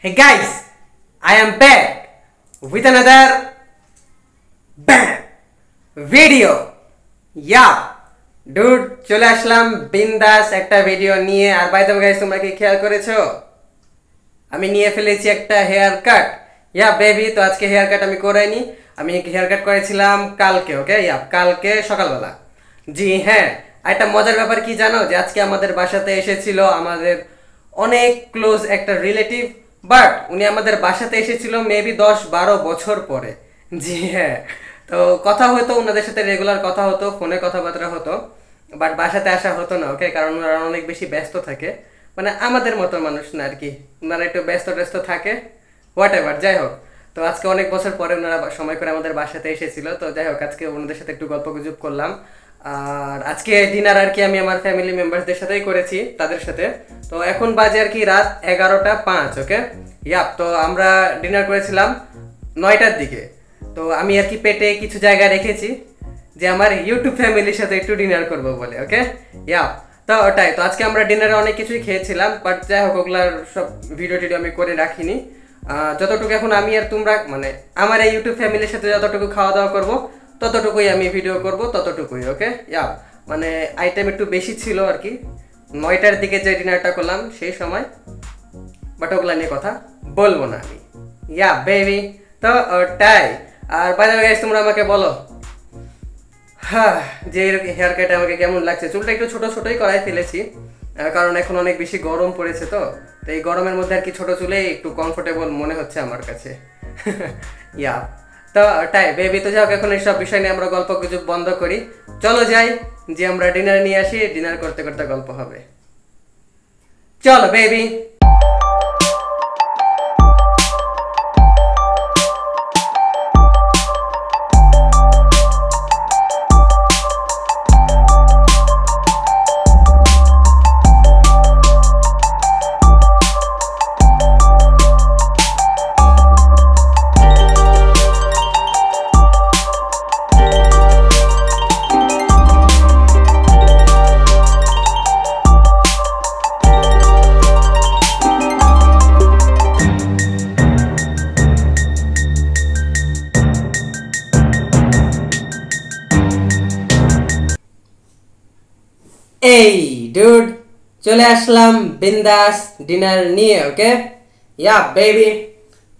Hey guys, I am back with another bam video. Yeah, dude, চলে আসলাম বিন্দাস একটা video নিয়ে। আর বাই দ্য ওয়ে গাইস, তোমরা কি খেয়াল করেছো আমি নিয়ে ফেলেছি একটা হেয়ার কাট? ইয়া বেবি, তো আজকে হেয়ার কাট আমি করাইনি। আমি হেয়ার কাট করেছিলাম কালকে, ওকে? ইয়া, কালকে সকালবেলা। জি হ্যাঁ, একটা মজার ব্যাপার কি জানো, যে আজকে আমাদের বাসাতে এসেছিল আমাদের অনেক ক্লোজ একটা রিলেটিভ। বাট উনি আমাদের বাসাতে এসেছিল মেবি 10-12 বছর পরে। জি হ্যাঁ, তো কথা হতো ওনাদের সাথে, রেগুলার কথা হতো, ফোনে কথাবার্তা হতো, বাট বাসাতে আসা হতো না, ওকে? কারণ ওনারা অনেক বেশি ব্যস্ত থাকে, মানে আমাদের মতো মানুষ না আর কি, ওনারা একটু ব্যস্ত ব্যস্ত থাকে, হোয়াট এভার। যাই হোক, তো আজকে অনেক বছর পরে ওনারা সময় করে আমাদের বাসাতে এসেছিল। তো যাই হোক, আজকে ওনাদের সাথে একটু গল্প গুজব করলাম। আর আজকে ডিনার আর কি আমি আমার ফ্যামিলি মেম্বারসদের সাথেই করেছি, তাদের সাথে। তো এখন বাজে আর কি রাত 11টা 5, ওকে? ইয়াপ, তো আমরা ডিনার করেছিলাম 9টার দিকে। তো আমি আর কি পেটে কিছু জায়গা রেখেছি যে আমার ইউটিউব ফ্যামিলির সাথে একটু ডিনার করবো বলে, ওকে? ইয়াপ, তো ওটাই। তো আজকে আমরা ডিনারে অনেক কিছুই খেয়েছিলাম, বাট যাই হোক, ওগুলার সব ভিডিও টিডিও আমি করে রাখিনি। যতটুকু এখন আমি আর তোমরা, মানে আমার এই ইউটিউব ফ্যামিলির সাথে যতটুকু খাওয়া দাওয়া করবো ততটুকুই আমি ভিডিও করব, ততটুকুই, ওকে? ইয়া, মানে আইটেম একটু বেশি ছিল আর কি 9টার দিকে যে ডিনারটা করলাম সেই সময়, বাট ওগুলা নিয়ে কথা বলবো না আমি। ইয়া বেবি, তো ওটাই। আর বাই দ্য ওয়ে গাইস, তোমরা আমাকে বলো, হ্যাঁ, যে হেয়ার কাট আমাকে কেমন লাগছে? চুলটা একটু ছোট ছোটই করাই ফেলেছি, কারণ এখন অনেক বেশি গরম পড়েছে। তো এই গরমের মধ্যে আর কি ছোট চুলেই একটু কমফোর্টেবল মনে হচ্ছে আমার কাছে। ইয়া, তো তাই বেবি, তো যাও, এখন এইসব বিষয় নিয়ে আমরা গল্প গুজব বন্ধ করি, চলো যাই, যে আমরা ডিনার নিয়ে আসি, ডিনার করতে করতে গল্প হবে। চলো বেবি। এই ডুড, চলে আসলাম বিন্দাস ডিনার নিয়ে, ওকে? ইয়া বেবি,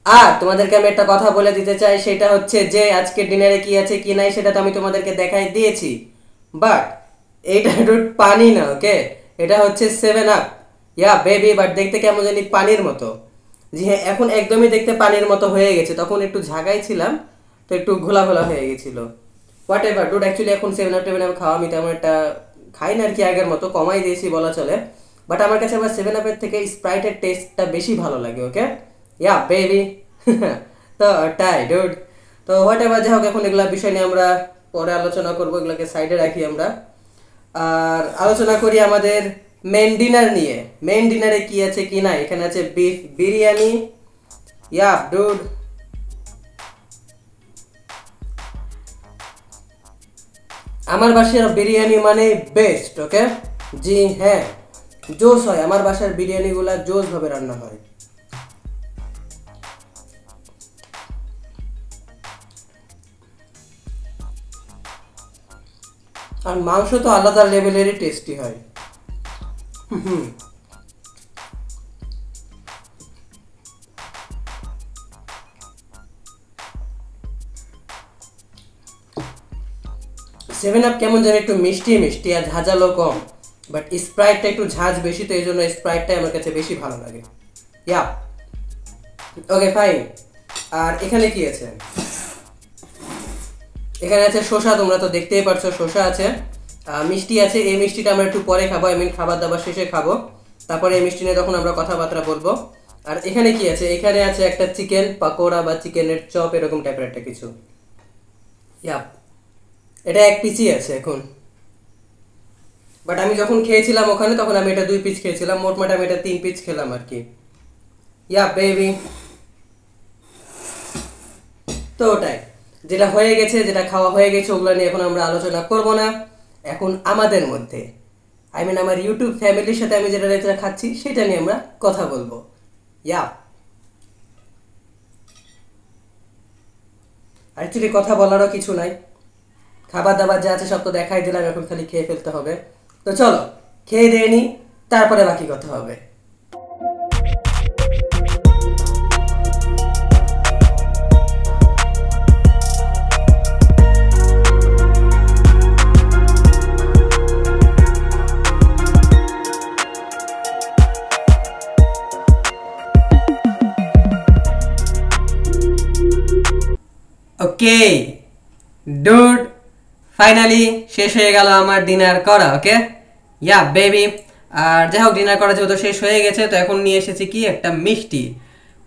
আর তোমাদেরকে আমি একটা কথা বলে দিতে চাই, সেটা হচ্ছে যে আজকে ডিনারে কি আছে কি নাই সেটা তো আমি তোমাদেরকে দেখাই দিয়েছি, বাট এইটা ডুড পানি না, ওকে? এটা হচ্ছে 7 আপ। ইয়া বেবি, বাট দেখতে কেমন জানি পানির মতো। জি হ্যাঁ, এখন একদমই দেখতে পানির মতো হয়ে গেছে, তখন একটু ঝাগাই ছিলাম তো একটু ঘোলা ঘোলা হয়ে গেছিল। হোয়াট এভার ডুড, অ্যাকচুয়ালি এখন 7 আপ টেবিল আমি খাওয়া, আমি তেমন একটা খাই না আর কি, আগের মতো কমাই দিয়েছি বলা চলে। বাট আমার কাছে আবার 7 আপের থেকে স্প্রাইটের টেস্টটা বেশি ভালো লাগে, ওকে? Yeah baby. তো তাই ডুড, তো হোয়াট এভার, যাই হোক, এখন এগুলা বিষয় নিয়ে আমরা পরে আলোচনা করবো, এগুলোকে সাইডে রাখি আমরা। আর আলোচনা করি আমাদের মেন ডিনার নিয়ে। মেন ডিনারে কি আছে কি না, এখানে আছে বিফ বিরিয়ানি। ইয়া ডুড, আমার বাসার বিরিয়ানি মানে বেস্ট, ওকে? জি হ্যাঁ, জোস হয়, আমার বাসার বিরিয়ানিগুলা জোস ভাবে রান্না হয়। আর মাংস তো আলাদা লেভেলেরই টেস্টি হয়। হুম, 7 আপ কেমন যেন একটু মিষ্টি মিষ্টি আর ঝাঁঝালো কম, বাট স্প্রাইটটা একটু ঝাঁঝ বেশি, তো এই জন্য স্প্রাইটটাই আমার কাছে বেশি ভালো লাগে। ইয়া, ওকে ফাইন। আর এখানে কি আছে? এখানে আছে শসা, তোমরা তো দেখতেই পারছো শসা আছে, মিষ্টি আছে। এই মিষ্টিটা আমরা একটু পরে খাবো, আই মিন খাবার দাবার শেষে খাবো, তারপরে এই মিষ্টি নিয়ে তখন আমরা কথাবার্তা বলবো। আর এখানে কি আছে? এখানে আছে একটা চিকেন পাকোড়া বা চিকেনের চপ, এরকম টাইপের একটা কিছু। ইয়া, এটা 1 পিসই আছে এখন, বাট আমি যখন খেয়েছিলাম ওখানে তখন আমি এটা 2 পিস খেয়েছিলাম, মোটমাট আমি এটা 3 পিস খেলাম আর কি। ইয়া বেবি, তো ওটাই, যেটা হয়ে গেছে, যেটা খাওয়া হয়ে গেছে, ওগুলো নিয়ে এখন আমরা আলোচনা করব না। এখন আমাদের মধ্যে, আই মিন আমার ইউটিউব ফ্যামিলির সাথে আমি যেটা যেটা খাচ্ছি সেটা নিয়ে আমরা কথা বলবো। ইয়া, অ্যাকচুয়ালি কথা বলারও কিছু নাই, খাবার দাবার যা আছে সব তো দেখাই দিলাম, এখন খালি খেয়ে ফেলতে হবে। তো চলো খেয়ে দিয়ে নি, তারপরে বাকি কথা হবে। ওকে ডুড, ফাইনালি শেষ হয়ে গেল আমার ডিনার করা। ওকে ইয়া বেবি, আর যাই হোক ডিনার করা যেহেতু শেষ হয়ে গেছে, তো এখন নিয়ে এসেছি কি একটা মিষ্টি।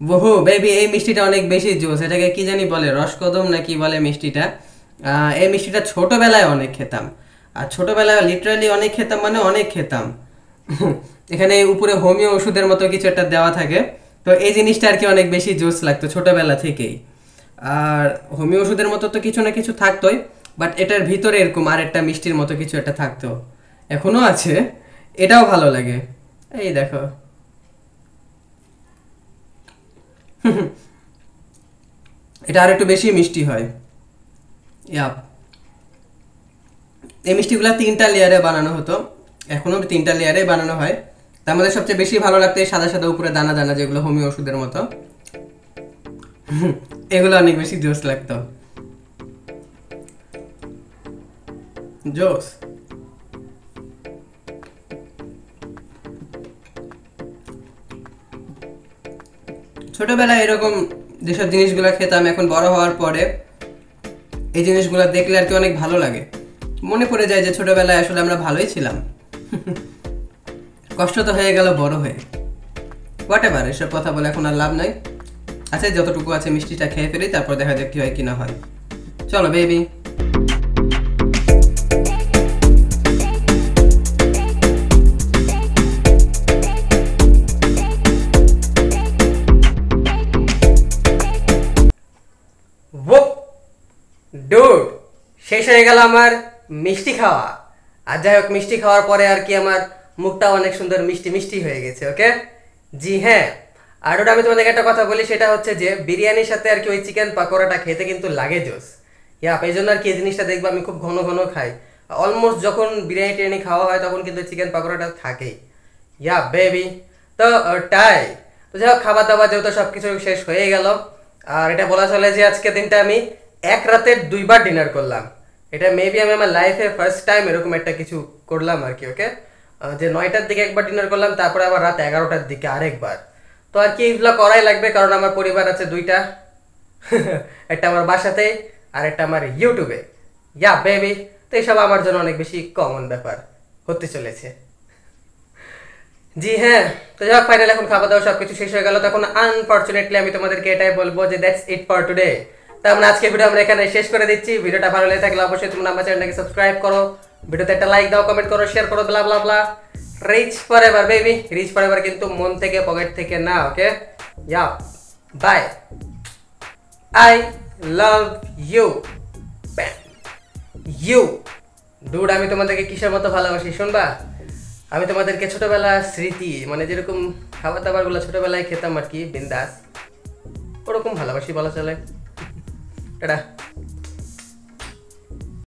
বহু বেবি, এই মিষ্টিটা অনেক বেশি জোস, এটাকে কি জানি বলে, রসকদম না কি বলে মিষ্টিটা। এই মিষ্টিটা ছোটোবেলায় অনেক খেতাম, আর ছোটোবেলায় লিটারালি অনেক খেতাম, মানে অনেক খেতাম। এখানে উপরে হোমিও ওষুধের মতো কিছু একটা দেওয়া থাকে, তো এই জিনিসটা আর কি অনেক বেশি জোস লাগতো ছোটোবেলা থেকেই। আর হোমিও ওষুধের মতো তো কিছু না কিছু থাকতোই, বাট এটার ভিতরে এরকম আর একটা মিষ্টির মতো কিছু একটা থাকতো, এখনো আছে, এটাও ভালো লাগে। এই দেখো এটা আর একটু বেশি মিষ্টি হয়। ইয়াপ, এই মিষ্টিগুলো 3টা লেয়ারে বানানো হতো, এখনো 3টা লেয়ারে বানানো হয়। তার মধ্যে সবচেয়ে বেশি ভালো লাগতো এই সাদা সাদা উপরে দানা দানা যেগুলো হোমিও ওষুধের মতো, এগুলো অনেক বেশি জোস লাগতো, জোস। ছোটবেলায় এরকম যেসব জিনিসগুলো খেতাম, এখন বড় হওয়ার পরে এই জিনিসগুলো দেখলে আর কি অনেক ভালো লাগে, মনে পড়ে যায় যে ছোটবেলায় আসলে আমরা ভালোই ছিলাম। কষ্ট তো হয়ে গেল বড় হয়ে, হোয়াট এভার, এসব কথা বলে এখন আর লাভ নাই। আচ্ছা যতটুকু আছে মিষ্টিটা খেয়ে ফেলি, তারপর দেখা যাক কি হয় কি না হয়। চলো বেবি। ডুড, শেষ হয়ে গেল আমার মিষ্টি খাওয়া। আর যাই হোক মিষ্টি খাওয়ার পরে আর কি আমার মুখটা অনেক সুন্দর মিষ্টি মিষ্টি হয়ে গেছে। ওকে জি হ্যাঁ, আর ওটা আমি তোমাদেরকে একটা কথা বলি, সেটা হচ্ছে যে বিরিয়ানির সাথে আর কি ওই চিকেন পাকোড়াটা খেতে কিন্তু লাগে জোস। ইয়াপ, এই জন্য আর কি এই জিনিসটা দেখবো আমি খুব ঘন ঘন খাই, অলমোস্ট যখন বিরিয়ানি টিরিয়ানি খাওয়া হয় তখন কিন্তু চিকেন পাকোড়াটা থাকেই। ইয়া বেবি, তো টাই, তো যাই হোক খাবার দাবার যেহেতু সব কিছু শেষ হয়ে গেল, আর এটা বলা চলে যে আজকে দিনটা আমি এক রাতে 2বার ডিনার করলাম। এটা মেবি আমি আমার লাইফে ফার্স্ট টাইম এরকম একটা কিছু করলাম আর কি। ওকে, যে 9টার দিকে একবার ডিনার করলাম, তারপরে আবার রাত 11টার দিকে আরেকবার। তো আর কি এইগুলো করাই লাগবে, কারণ আমার পরিবার আছে 2টা, একটা আমার বাসাতে আর একটা আমার ইউটিউবে। ইয়া বেবি, তো এইসব আমার জন্য অনেক বেশি কমন ব্যাপার হতে চলেছে। জি হ্যাঁ, তো যাই হোক ফাইনাল এখন খাওয়া দাওয়া সবকিছু শেষ হয়ে গেল, তখন আনফরচুনেটলি আমি তোমাদেরকে এটাই বলবো যে দ্যাটস ইট ফর টুডে। তো আমরা আজকে ভিডিও আমরা এখানে শেষ করে দিচ্ছি। ভিডিওটা ভালো লেগে থাকলে অবশ্যই তোমরা আমার চ্যানেলটাকে সাবস্ক্রাইব করো, ভিডিওতে একটা লাইক দাও, কমেন্ট করো, শেয়ার করো, blah blah blah. Rich forever baby, rich forever কিন্তু মন থেকে পকেট থেকে না। Okay yeah bye, I love you you dude. আমি তোমাদেরকে কিসের মতো ভালোবাসি শুনবা? আমি তোমাদেরকে ছোটবেলা স্মৃতি, মানে যেরকম খাবার দাবারগুলো ছোটবেলায় খেতাম আর কি বিন্দাস, ওরকম ভালোবাসি বলা চলে। টাটা।